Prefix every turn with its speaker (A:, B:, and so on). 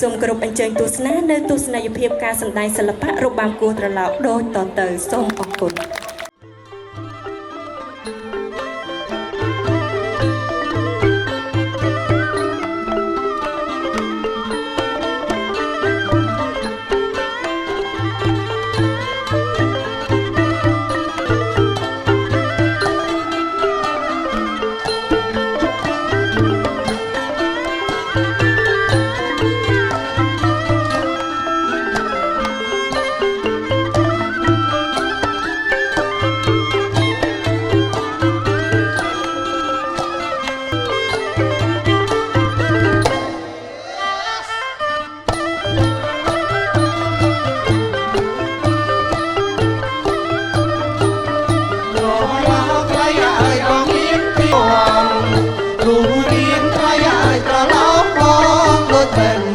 A: សូមគោរពអញ្ជើញទស្សនានៅទស្សនីយភាពការសម្ដែងសិល្បៈរបាំគោះត្រឡោកដូចតទៅសូមអរគុណ
B: Hãy subscribe cho kênh Ghiền Mì Gõ để không bỏ lỡ